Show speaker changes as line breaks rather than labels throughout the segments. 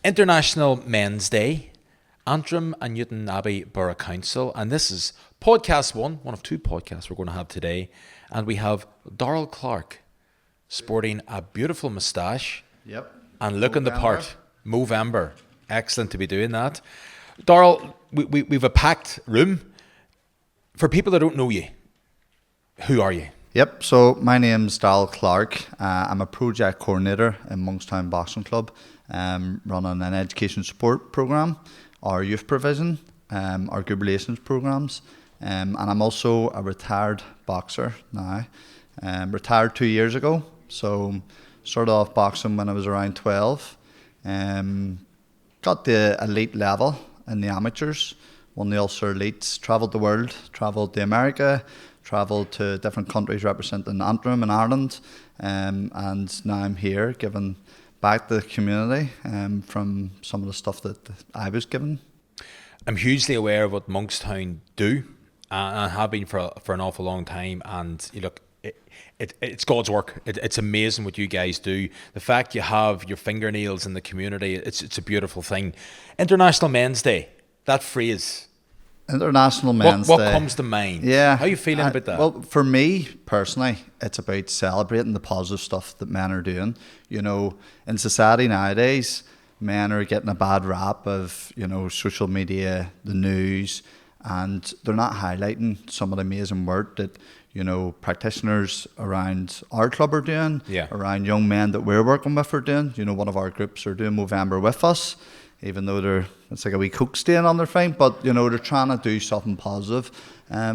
International Men's Day, Antrim and Newtownabbey Borough Council, and this is podcast one of two podcasts we're going to have today, and we have Daryl Clarke sporting a beautiful moustache.
Yep.
And looking the part. Movember. Excellent to be doing that. Daryl, we've a packed room. For people that don't know you, who are you?
Yep, so my name's Daryl Clarke. I'm a project coordinator in Monkstown Boxing Club, running an education support programme, our youth provision, our good relations programmes, and I'm also a retired boxer now. Retired 2 years ago, so started off boxing when I was around 12. Got the elite level in the amateurs, won the Ulster Elites, travelled the world, travelled to America, travelled to different countries representing Antrim and Ireland, and now I'm here giving back to the community from some of the stuff that I was given.
I'm hugely aware of what Monkstown do, and have been for an awful long time, and you look, it's God's work. It's amazing what you guys do. The fact you have your fingernails in the community, it's a beautiful thing. International Men's Day, that phrase.
International Men's Day.
What comes to mind?
Yeah.
How are you feeling about that?
Well, for me personally, it's about celebrating the positive stuff that men are doing. You know, in society nowadays, men are getting a bad rap of, social media, the news, and they're not highlighting some of the amazing work that, practitioners around our club are doing, around young men that we're working with are doing. One of our groups are doing Movember with us, even though it's like a wee coke stain on their thing, but they're trying to do something positive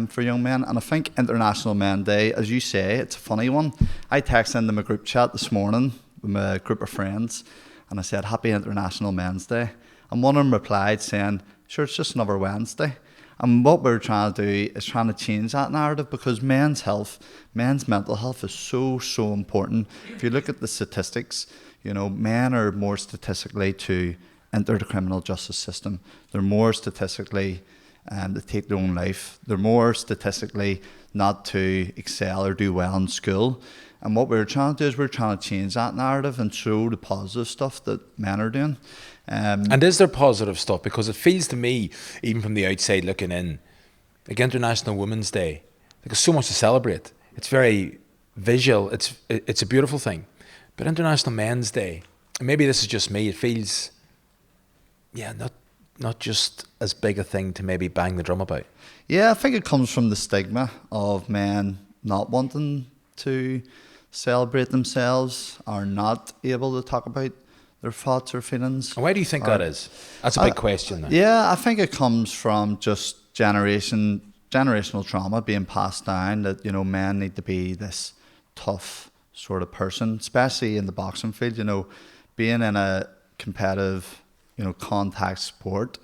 for young men. And I think International Men's Day, as you say, it's a funny one. I texted into my group chat this morning with my group of friends, and I said, Happy International Men's Day. And one of them replied saying, sure, it's just another Wednesday. And what we're trying to do is trying to change that narrative, because men's health, men's mental health is so important. If you look at the statistics, men are more statistically to enter the criminal justice system. They're more statistically to take their own life. They're more statistically not to excel or do well in school. And what we're trying to do is we're trying to change that narrative and show the positive stuff that men are doing.
And is there positive stuff? Because it feels to me, even from the outside looking in, like International Women's Day, there's so much to celebrate. It's very visual. It's a beautiful thing. But International Men's Day, and maybe this is just me, it feels, not just as big a thing to maybe bang the drum about.
Yeah, I think it comes from the stigma of men not wanting to celebrate themselves or not able to talk about their thoughts or feelings.
And why do you think that is? That's a big question then.
Yeah, I think it comes from just generational trauma being passed down, that, men need to be this tough sort of person, especially in the boxing field, being in a competitive, contact sport.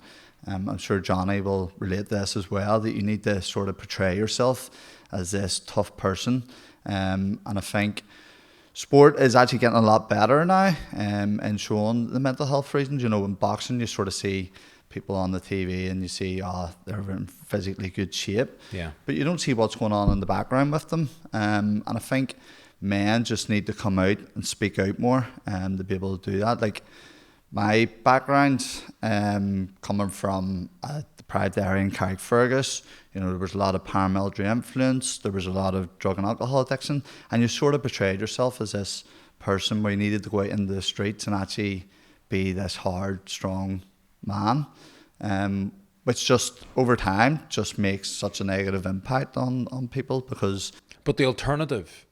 I'm sure Johnny will relate to this as well, that you need to sort of portray yourself as this tough person. And I think sport is actually getting a lot better now in showing the mental health reasons. In boxing, you sort of see people on the TV and you see, they're in physically good shape.
Yeah. But
you don't see what's going on in the background with them. And I think men just need to come out and speak out more to be able to do that. Like, my background, coming from a deprived area in Carrickfergus, there was a lot of paramilitary influence, there was a lot of drug and alcohol addiction, and you sort of portrayed yourself as this person where you needed to go out into the streets and actually be this hard, strong man, which just over time just makes such a negative impact on people.
But the alternative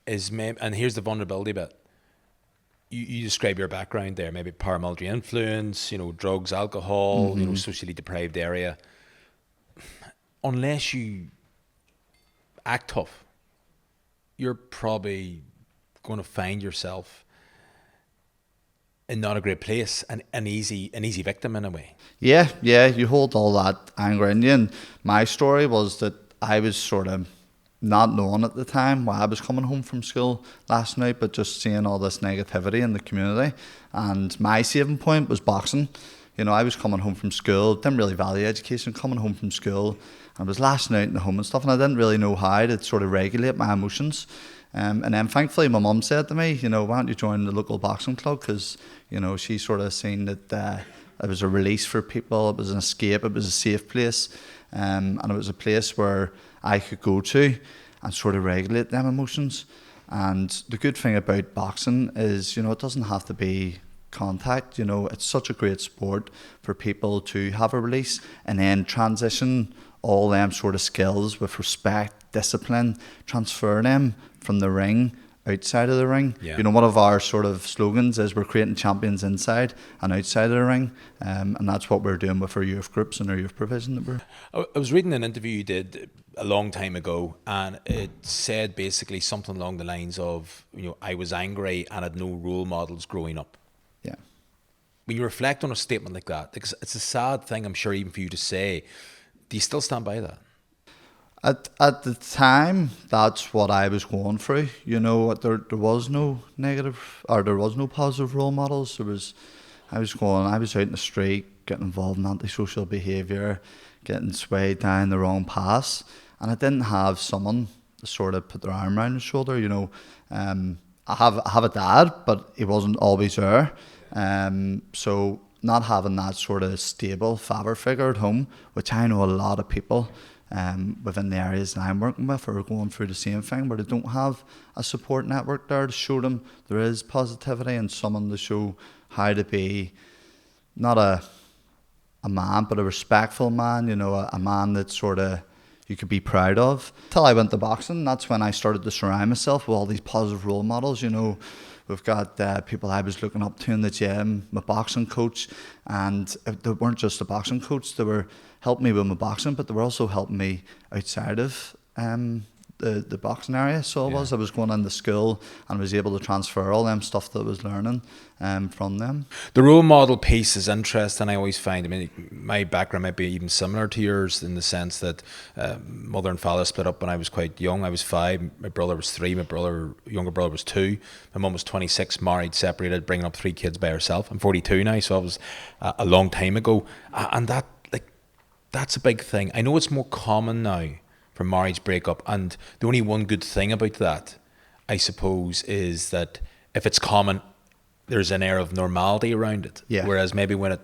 is, and here's the vulnerability bit. You describe your background there, maybe paramilitary influence, drugs, alcohol, socially deprived area. Unless you act tough, you're probably going to find yourself in not a great place, an easy victim in a way.
Yeah, you hold all that anger in you. And my story was that I was sort of not knowing at the time why I was coming home from school last night, but just seeing all this negativity in the community. And my saving point was boxing. You know, I was coming home from school, didn't really value education, coming home from school, I was lashing out in the home and stuff, and I didn't really know how to sort of regulate my emotions. And then thankfully my mum said to me, you know, why don't you join the local boxing club? Because, you know, she sort of seen that it was a release for people, it was an escape, it was a safe place, and it was a place where I could go to and sort of regulate them emotions. And the good thing about boxing is, you know, it doesn't have to be contact. You know, it's such a great sport for people to have a release and then transition all them sort of skills with respect, discipline, transfer them from the ring outside of the ring.
Yeah.
You know, one of our sort of slogans is we're creating champions inside and outside of the ring, and that's what we're doing with our youth groups and our youth provision. That
I was reading an interview you did a long time ago, and it said basically something along the lines of, you know, I was angry and had no role models growing up.
Yeah.
When you reflect on a statement like that, because it's a sad thing, I'm sure, even for you to say, do you still stand by that?
At the time, that's what I was going through. You know, there was no negative, or there was no positive role models. I was out in the street, getting involved in antisocial behaviour, getting swayed down the wrong paths, and I didn't have someone to sort of put their arm around my shoulder. You know, I have a dad, but he wasn't always there. So not having that sort of stable father figure at home, which I know a lot of people within the areas that I'm working with are going through the same thing, where they don't have a support network there to show them there is positivity and someone to show how to be not a man, but a respectful man, you know, a man that sort of you could be proud of. Till I went to boxing, that's when I started to surround myself with all these positive role models. You know, we've got people I was looking up to in the gym, my boxing coach, and they weren't just a boxing coach, they were helping me with my boxing, but they were also helping me outside of the boxing area. So I was going into school and was able to transfer all them stuff that I was learning from them.
The role model piece is interesting. I always find, I mean, my background might be even similar to yours in the sense that mother and father split up when I was quite young. I was 5, my brother was 3, my younger brother was 2. My mum was 26, married, separated, bringing up 3 kids by herself. I'm 42 now, so it was a long time ago. And that's a big thing. I know it's more common now for marriage breakup, and the only one good thing about that, I suppose, is that if it's common, there's an air of normality around it.
Yeah.
Whereas maybe when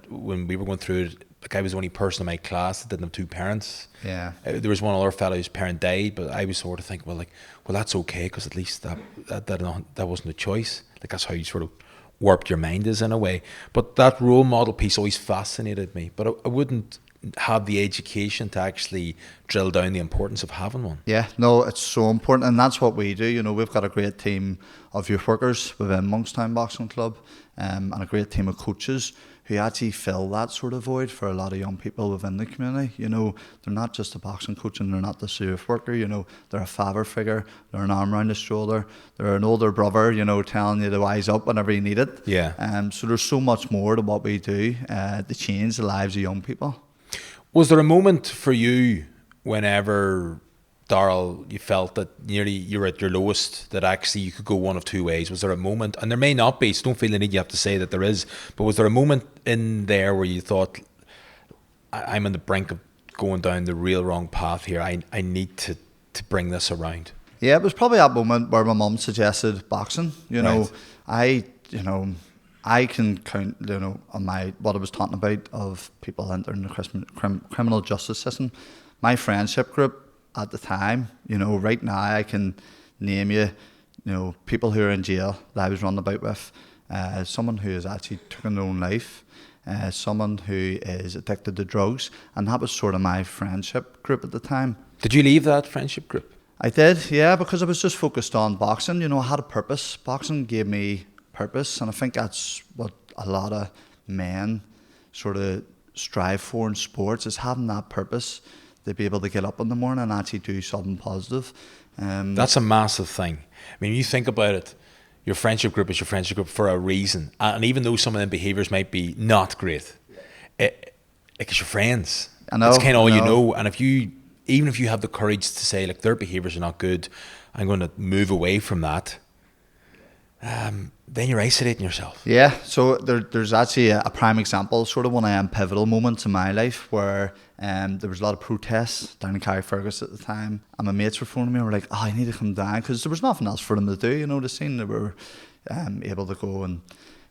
we were going through it, like I was the only person in my class that didn't have 2 parents.
Yeah.
There was one other fellow whose parent died, but I was sort of thinking, well, that's okay, because at least that wasn't a choice. Like that's how you sort of warped your mind is in a way. But that role model piece always fascinated me. But I wouldn't have the education to actually drill down the importance of having one.
Yeah, no, it's so important, and that's what we do. You know, we've got a great team of youth workers within Monkstown Boxing Club, and a great team of coaches who actually fill that sort of void for a lot of young people within the community. You know, they're not just a boxing coach and they're not the youth worker, you know, they're a father figure, they're an arm around the shoulder, they're an older brother, you know, telling you to wise up whenever you need it.
Yeah.
So there's so much more to what we do to change the lives of young people.
Was there a moment for you whenever, Daryl, you felt that nearly you were at your lowest, that actually you could go one of 2 ways? Was there a moment, and there may not be, so don't feel the need you have to say that there is, but was there a moment in there where you thought, I'm on the brink of going down the real wrong path here, I need to bring this around? Yeah,
it was probably that moment where my mum suggested boxing. You know,
Right.
I can count, you know, on what I was talking about of people entering the criminal justice system. My friendship group at the time, you know, right now I can name you know, people who are in jail that I was running about with, someone who has actually taken their own life, someone who is addicted to drugs, and that was sort of my friendship group at the time.
Did you leave that friendship group?
I did, yeah, because I was just focused on boxing. You know, I had a purpose. Boxing gave me purpose, and I think that's what a lot of men sort of strive for in sports, is having that purpose to be able to get up in the morning and actually do something positive.
That's a massive thing. I mean, you think about it, your friendship group is your friendship group for a reason, and even though some of them behaviours might be not great, it's your friends.
I know,
it's kind of all you know, and even if you have the courage to say, like, their behaviours are not good, I'm going to move away from that, then you're isolating yourself.
Yeah, so there's actually a prime example, sort of one of them pivotal moments in my life where there was a lot of protests down in Carrickfergus at the time, and my mates were phoning me and were like, oh, I need to come down, because there was nothing else for them to do, the scene. They were able to go and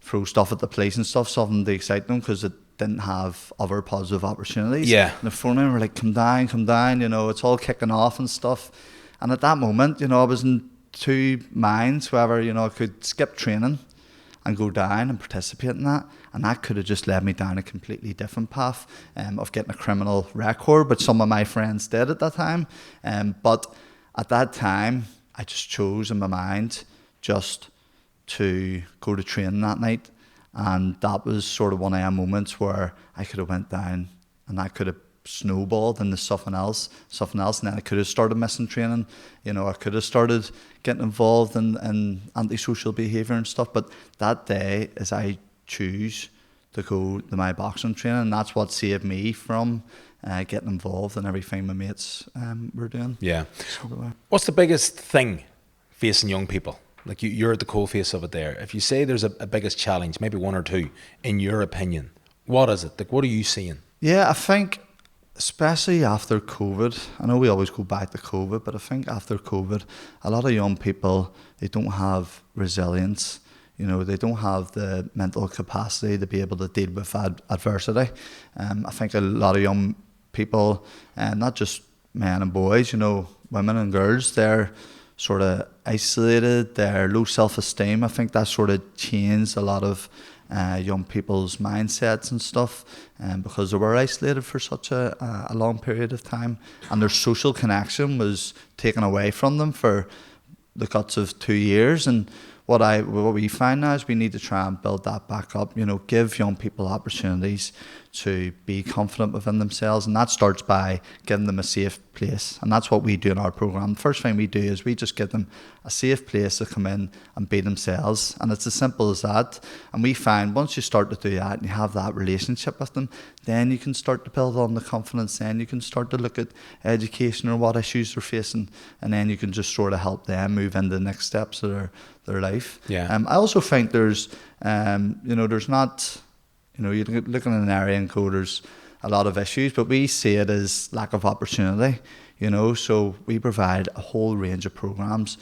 throw stuff at the police and stuff, something to excite them, because it didn't have other positive opportunities.
Yeah.
And the phone me and were like, come down, it's all kicking off and stuff. And at that moment, I was in two minds, whether, I could skip training and go down and participate in that. And that could have just led me down a completely different path of getting a criminal record, which some of my friends did at that time. But at that time, I just chose in my mind just to go to training that night. And that was sort of one of our moments where I could have went down and that could have snowballed into something else, and then I could have started missing training. I could have started getting involved in antisocial behaviour and stuff. But that day, as I choose to go to my boxing training, and that's what saved me from getting involved in everything my mates were doing.
Yeah. What's the biggest thing facing young people? Like you're at the coalface of it there. If you say there's a biggest challenge, maybe one or two, in your opinion, what is it? Like, what are you seeing?
Yeah, I think especially after COVID, I know we always go back to COVID, but I think after COVID, a lot of young people, they don't have resilience. They don't have the mental capacity to be able to deal with adversity. I think a lot of young people, not just men and boys, women and girls, they're sort of isolated, they're low self-esteem. I think that sort of changed a lot of young people's mindsets and stuff, because they were isolated for such a long period of time, and their social connection was taken away from them for the guts of 2 years. And what we find now is we need to try and build that back up, give young people opportunities to be confident within themselves, and that starts by giving them a safe place. And that's what we do in our program. The first thing we do is we just give them a safe place to come in and be themselves, and it's as simple as that. And we find once you start to do that and you have that relationship with them, then you can start to build on the confidence, then you can start to look at education or what issues they're facing, and then you can just sort of help them move into the next steps of their life.
Yeah.
I also think there's not, you're looking in an area and go, there's a lot of issues, but we see it as lack of opportunity, so we provide a whole range of programs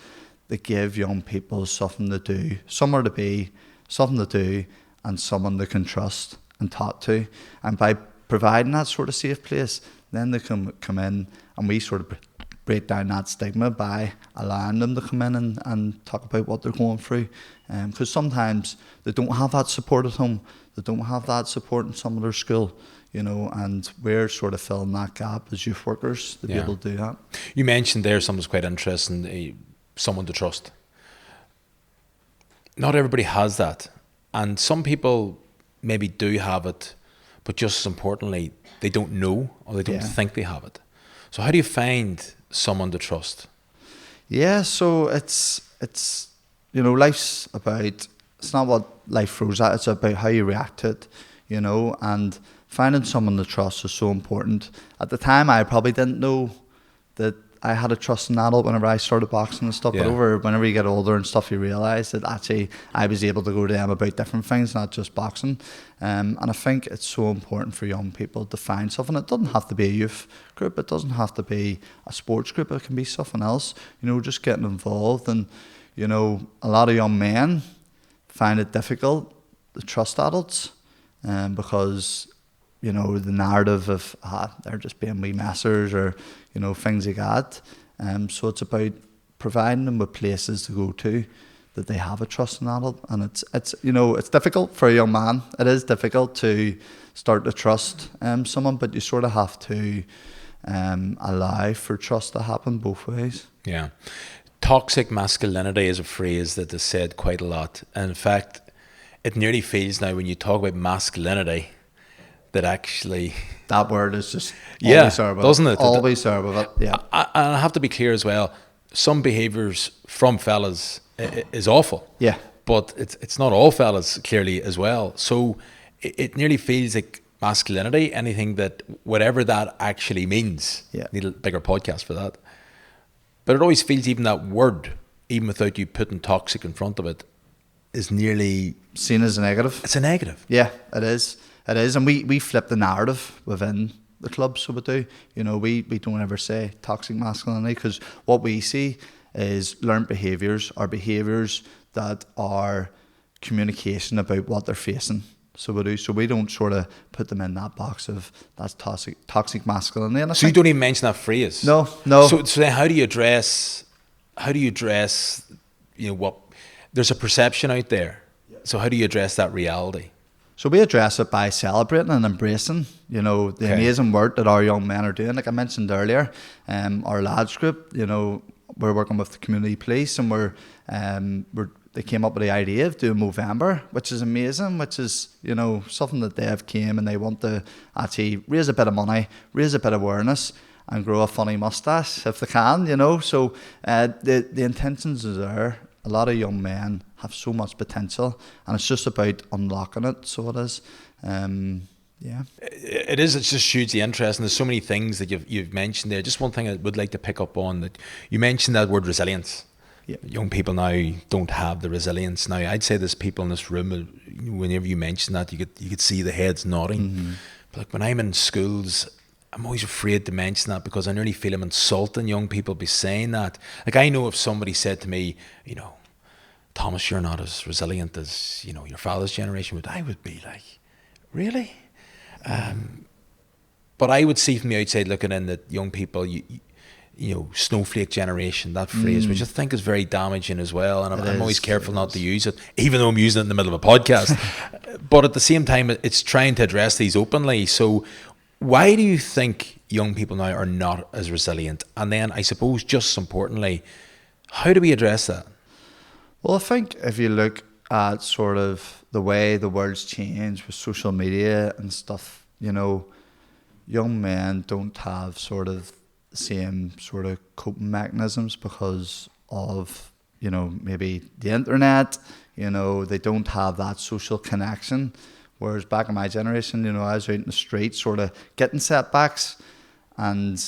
that give young people something to do, somewhere to be, something to do, and someone they can trust and talk to. And by providing that sort of safe place, then they can come in, and we sort of break down that stigma by allowing them to come in and talk about what they're going through. Because sometimes they don't have that support at home, they don't have that support in some of their school, and we're sort of filling that gap as youth workers to be able to do that.
You mentioned there something's quite interesting, someone to trust. Not everybody has that, and some people maybe do have it, but just as importantly, they don't know or they don't think they have it. So how do you find someone to trust?
Yeah, so it's life's about, it's not what life throws at, it's about how you react to it, and finding someone to trust is so important. At the time, I probably didn't know that I had a trust in adult whenever I started boxing and stuff, but whenever you get older and stuff, you realise that actually I was able to go to them about different things, not just boxing. And I think it's so important for young people to find something. It doesn't have to be a youth group, it doesn't have to be a sports group, it can be something else, just getting involved. And, a lot of young men find it difficult to trust adults because, the narrative of they're just being wee messers or, things like that. So it's about providing them with places to go to that they have a trusting adult. And it's difficult for a young man. It is difficult to start to trust someone, but you sort of have to allow for trust to happen both ways.
Yeah. Toxic masculinity is a phrase that is said quite a lot. And in fact, it nearly feels now when you talk about masculinity that actually...
That word is just always there with
doesn't it?
Always there with it, yeah.
I have to be clear as well, some behaviours from fellas is awful.
Yeah.
But it's not all fellas, clearly, as well. So it nearly feels like masculinity, anything that, whatever that actually means.
Yeah.
Need a bigger podcast for that. But it always feels even that word, even without you putting toxic in front of it, is nearly
seen as a negative.
It's a negative.
Yeah, it is. It is, and we flip the narrative within the club, so we do. You know, we don't ever say toxic masculinity, because what we see is learned behaviours, or behaviours that are communication about what they're facing. So we do. So we don't sort of put them in that box of that's toxic masculinity. And
so you don't even mention that phrase.
No.
So then how do you address? You know what? There's a perception out there. So how do you address that reality?
So we address it by celebrating and embracing, you know, the amazing work that our young men are doing. Like I mentioned earlier, our lads group, you know, we're working with the community police, and they came up with the idea of doing Movember, which is amazing, which is, you know, something that they've came and they want to actually raise a bit of money, raise a bit of awareness, and grow a funny mustache if they can, you know. So the intentions are there. A lot of young men have so much potential, and it's just about unlocking it. So it is. Yeah.
It is. It's just hugely interesting. There's so many things that you've mentioned there. Just one thing I would like to pick up on, that you mentioned that word resilience. Yeah. Young people now don't have the resilience. Now, I'd say there's people in this room, whenever you mention that, you could see the heads nodding. Mm-hmm. But like when I'm in schools, I'm always afraid to mention that, because I nearly feel I'm insulting young people by saying that. Like, I know if somebody said to me, you know, Thomas, you're not as resilient as, you know, your father's generation would, I would be like, really? But I would see from the outside looking in that young people, you know, snowflake generation, that phrase, which I think is very damaging as well. And I'm always careful not to use it, even though I'm using it in the middle of a podcast. But at the same time, it's trying to address these openly. So why do you think young people now are not as resilient? And then I suppose, just importantly, how do we address that?
Well, I think if you look at sort of the way the world's changed with social media and stuff, you know, young men don't have sort of the same sort of coping mechanisms because of, you know, maybe the internet. You know, they don't have that social connection. Whereas back in my generation, you know, I was out in the street sort of getting setbacks and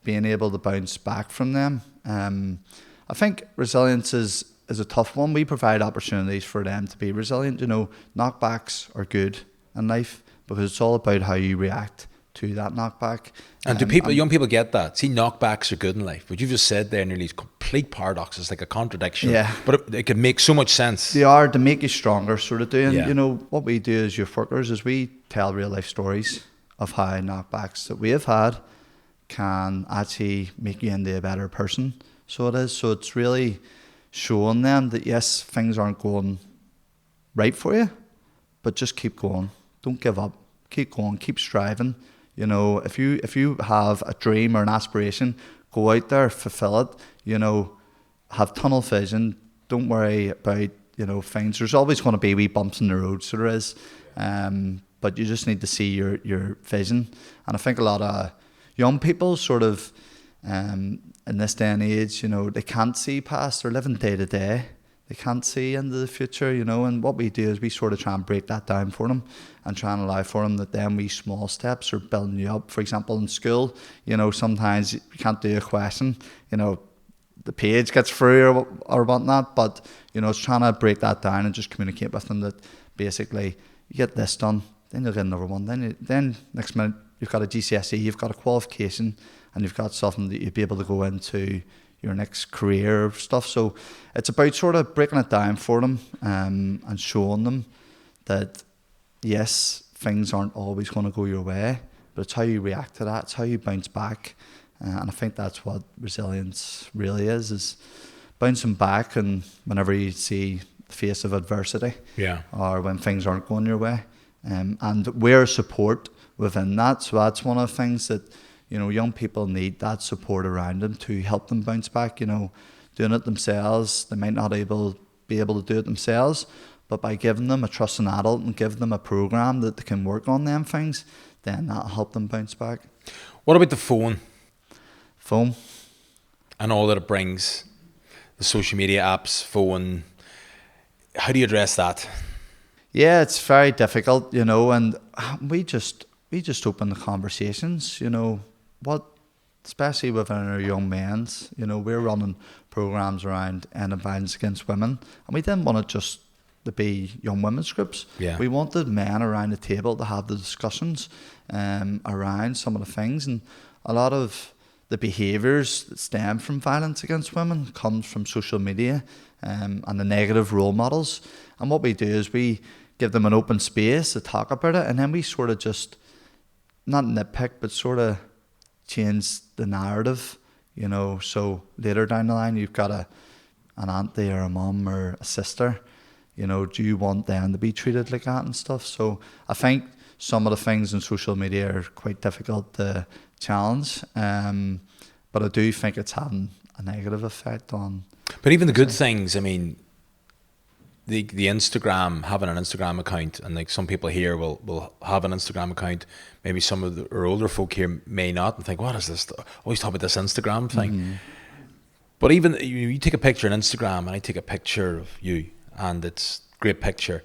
being able to bounce back from them. I think resilience is a tough one. We provide opportunities for them to be resilient. You know, knockbacks are good in life because it's all about how you react to that knockback.
And do young people get that? See, knockbacks are good in life. What you've just said there nearly is complete paradox. It's like a contradiction. Yeah. But it can make so much sense.
They are to make you stronger, sort of doing. You know, what we do as youth workers is we tell real life stories of how knockbacks that we have had can actually make you into a better person. So it is. So it's really showing them that yes, things aren't going right for you, but just keep going. Don't give up. Keep going. Keep striving. You know, if you have a dream or an aspiration, go out there, fulfill it. You know, have tunnel vision. Don't worry about, you know, things. There's always going to be wee bumps in the road, so there is. But you just need to see your vision. And I think a lot of young people sort of, in this day and age, you know, they can't see past. They're living day to day. They can't see into the future, you know, and what we do is we sort of try and break that down for them and try and allow for them that then we small steps are building you up. For example, in school, you know, sometimes you can't do a question, you know, the page gets through or whatnot, but, you know, it's trying to break that down and just communicate with them that basically you get this done, then you'll get another one, then next minute you've got a GCSE, you've got a qualification, and you've got something that you'd be able to go into your next career stuff. So it's about sort of breaking it down for them and showing them that yes, things aren't always going to go your way, but it's how you react to that, it's how you bounce back. And I think that's what resilience really is bouncing back, and whenever you see the face of adversity, or when things aren't going your way, and we're support within that. So that's one of the things that, you know, young people need, that support around them to help them bounce back. You know, doing it themselves, they might not be able to do it themselves, but by giving them a trusting adult and giving them a program that they can work on them things, then that'll help them bounce back.
What about the phone?
Phone.
And all that it brings, the social media apps, phone. How do you address that?
Yeah, it's very difficult, you know, and we just open the conversations, you know, especially within our young men's, you know, we're running programs around ending violence against women, and we didn't want to just to be young women's groups.
Yeah.
We wanted men around the table to have the discussions around some of the things, and a lot of the behaviours that stem from violence against women comes from social media and the negative role models. And what we do is we give them an open space to talk about it, and then we sort of just, not nitpick, but sort of change the narrative, you know. So later down the line, you've got an auntie or a mum or a sister, you know, do you want them to be treated like that and stuff? So I think some of the things in social media are quite difficult to challenge, but I do think it's having a negative effect on.
But even the good things, I mean, the Instagram, having an Instagram account, and like some people here will have an Instagram account, maybe some of our older folk here may not, and think, what is this? Always talk about this Instagram thing. Mm-hmm. But even you take a picture on Instagram, and I take a picture of you, and it's a great picture.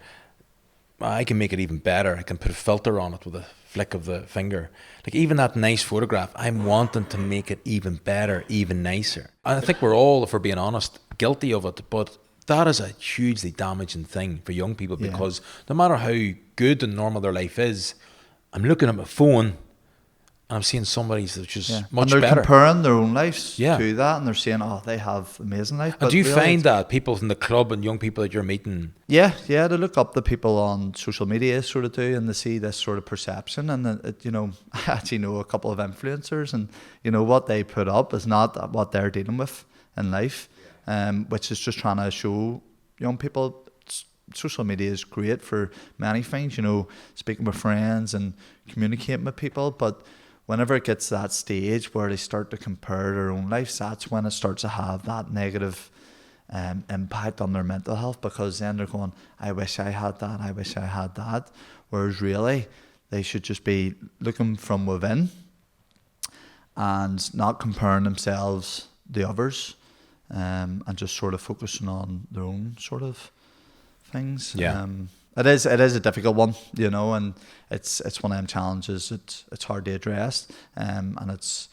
I can make it even better. I can put a filter on it with a flick of the finger. Like even that nice photograph, I'm wanting to make it even better, even nicer. And I think we're all, if we're being honest, guilty of it. But that is a hugely damaging thing for young people, because no matter how good and normal their life is, I'm looking at my phone and I'm seeing somebody's which is much better.
And they're comparing their own lives to that, and they're saying, oh, they have amazing life.
And do you find that people from the club and young people that you're meeting?
Yeah, they look up the people on social media, sort of do, and they see this sort of perception. And, you know, I actually know a couple of influencers, and, you know, what they put up is not what they're dealing with in life, which is just trying to show young people social media is great for many things, you know, speaking with friends and communicating with people, but whenever it gets to that stage where they start to compare their own lives, that's when it starts to have that negative impact on their mental health, because then they're going, I wish I had that, I wish I had that. Whereas really, they should just be looking from within and not comparing themselves to others, and just sort of focusing on their own sort of things.
Yeah.
It is a difficult one, you know, and it's one of them challenges. It's hard to address, and it's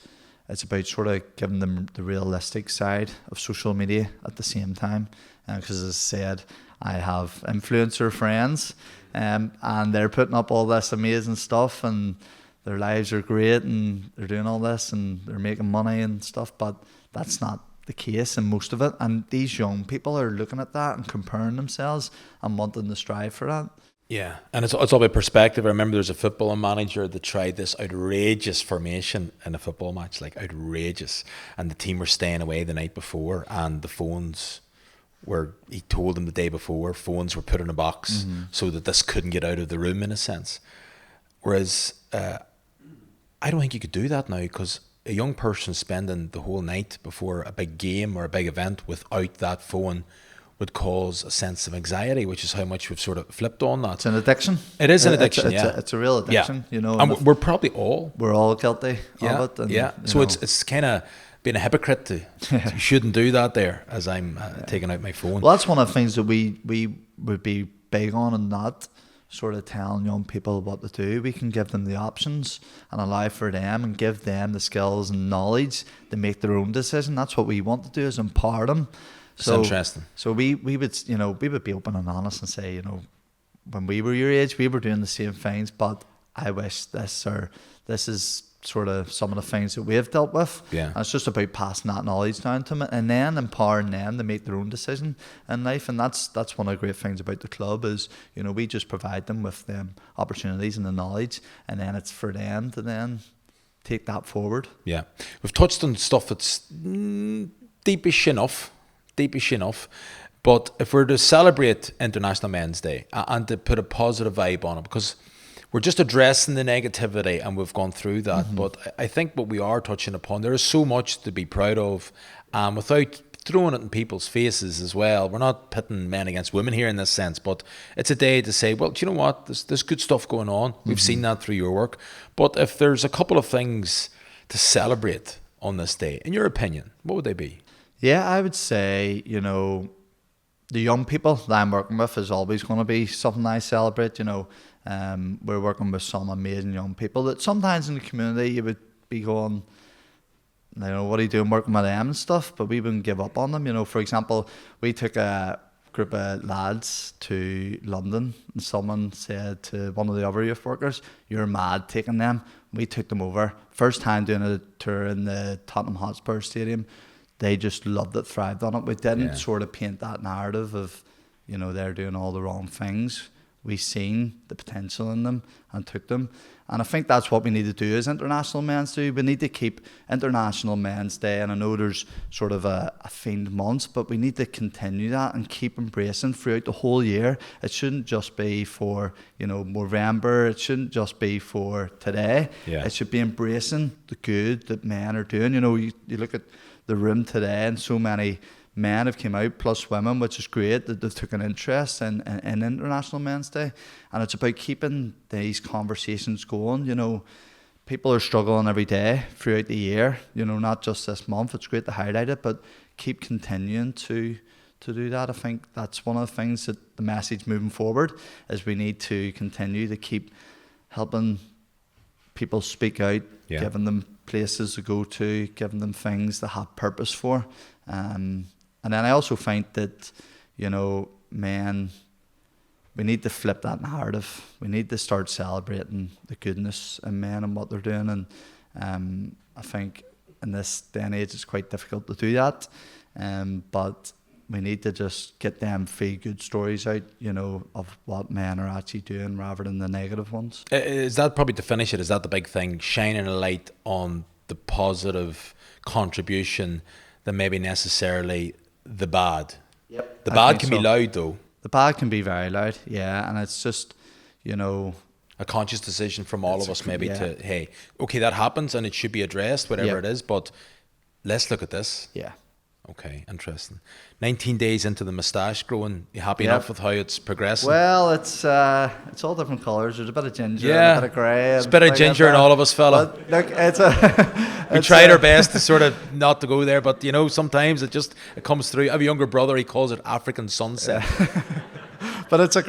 about sort of giving them the realistic side of social media at the same time. Because as I said, I have influencer friends, and they're putting up all this amazing stuff, and their lives are great, and they're doing all this, and they're making money and stuff. But that's not the case in most of it, and these young people are looking at that and comparing themselves and wanting to strive for that.
Yeah, and it's all about perspective. I remember there's a football manager that tried this outrageous formation in a football match, like outrageous, and the team were staying away the night before, and the phones were, he told them the day before, phones were put in a box so that this couldn't get out of the room, in a sense. Whereas I don't think you could do that now, because a young person spending the whole night before a big game or a big event without that phone would cause a sense of anxiety, which is how much we've sort of flipped on that.
It's an addiction.
It is an addiction,
it's a real addiction, you know.
And we're probably all.
We're all guilty of it. And,
so it's kind of being a hypocrite to you shouldn't do that there, as I'm taking out my phone.
Well, that's one of the things that we would be big on, and not sort of telling young people what to do. We can give them the options and allow for them and give them the skills and knowledge to make their own decision. That's what we want to do, is empower them.
So interesting.
So we would, you know, we would be open and honest and say, you know, when we were your age, we were doing the same things, but I wish this, or this is sort of some of the things that we have dealt with.
Yeah.
And it's just about passing that knowledge down to them, and then empowering them to make their own decision in life. And that's one of the great things about the club is, you know, we just provide them with them opportunities and the knowledge, and then it's for them to then take that forward. Yeah.
We've touched on stuff that's deepish enough. But if we're to celebrate International Men's Day and to put a positive vibe on it, because we're just addressing the negativity and we've gone through that. But I think what we are touching upon, there is so much to be proud of, without throwing it in people's faces as well. We're not pitting men against women here in this sense, but it's a day to say, well, do you know what? There's good stuff going on. We've seen that through your work. But if there's a couple of things to celebrate on this day, in your opinion, what would they be?
Yeah, I would say, you know, the young people that I'm working with is always going to be something I celebrate. You know, we're working with some amazing young people that sometimes in the community you would be going, you know, what are you doing working with them and stuff? But we wouldn't give up on them. You know, for example, we took group of lads to London, and someone said to one of the other youth workers, "You're mad taking them." We took them over. First time doing a tour in the Tottenham Hotspur Stadium. They just loved it, thrived on it. We didn't sort of paint that narrative of, you know, they're doing all the wrong things. We seen the potential in them and took them. And I think that's what we need to do as International Men's Day. We need to keep International Men's Day, and I know there's sort of a themed month, but we need to continue that and keep embracing throughout the whole year. It shouldn't just be for, you know, November. It shouldn't just be for today.
Yeah.
It should be embracing the good that men are doing. You know, you look at the room today, and so many men have came out, plus women, which is great that they've took an interest in International Men's Day. And it's about keeping these conversations going. You know, people are struggling every day throughout the year, you know, not just this month. It's great to highlight it, but keep continuing to do that. I think that's one of the things that the message moving forward is we need to continue to keep helping people speak out, giving them places to go to, giving them things to have purpose for. And then I also think that, you know, men, we need to flip that narrative. We need to start celebrating the goodness in men and what they're doing. And I think in this day and age, it's quite difficult to do that. But we need to just get them feel-good stories out, you know, of what men are actually doing rather than the negative ones.
Is that probably, to finish it, is that the big thing, shining a light on the positive contribution than maybe necessarily the bad?
Yep.
The bad can be loud though.
The bad can be very loud, yeah, and it's just, you know,
a conscious decision from all of us maybe to, hey, okay, that happens and it should be addressed, whatever it is, but let's look at this.
Yeah.
Okay, interesting. 19 days into the moustache growing, you happy enough with how it's progressing?
Well, it's all different colours. There's a bit of ginger, and a bit of grey.
It's a bit of ginger in all of us, fella.
But look,
we tried our best to sort of not to go there, but you know, sometimes it comes through. I have a younger brother, he calls it African sunset.
But it's a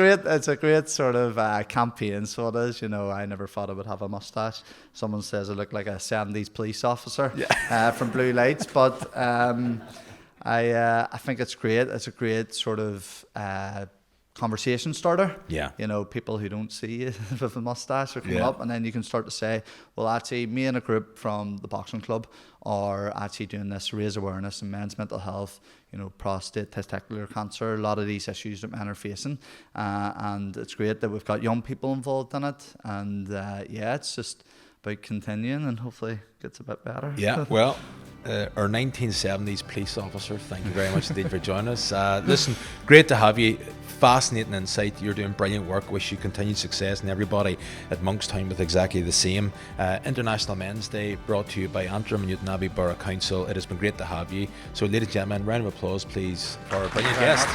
great sort of campaign, so it is. You know, I never thought I would have a moustache. Someone says I look like a 70s police officer from Blue Lights, but I think it's great. It's a great sort of conversation starter.
Yeah.
You know, people who don't see you with a mustache are coming up, and then you can start to say, well, actually, me and a group from the boxing club are actually doing this to raise awareness in men's mental health, you know, prostate, testicular cancer, a lot of these issues that men are facing. And it's great that we've got young people involved in it. And it's just about continuing, and hopefully it gets a bit better.
Yeah, well, our 1970s police officer, thank you very much indeed for joining us. Listen, great to have you. Fascinating insight. You're doing brilliant work. Wish you continued success, and everybody at Monkstown with exactly the same. International Men's Day brought to you by Antrim and Newtownabbey Borough Council. It has been great to have you. So, ladies and gentlemen, round of applause, please, for our brilliant guest.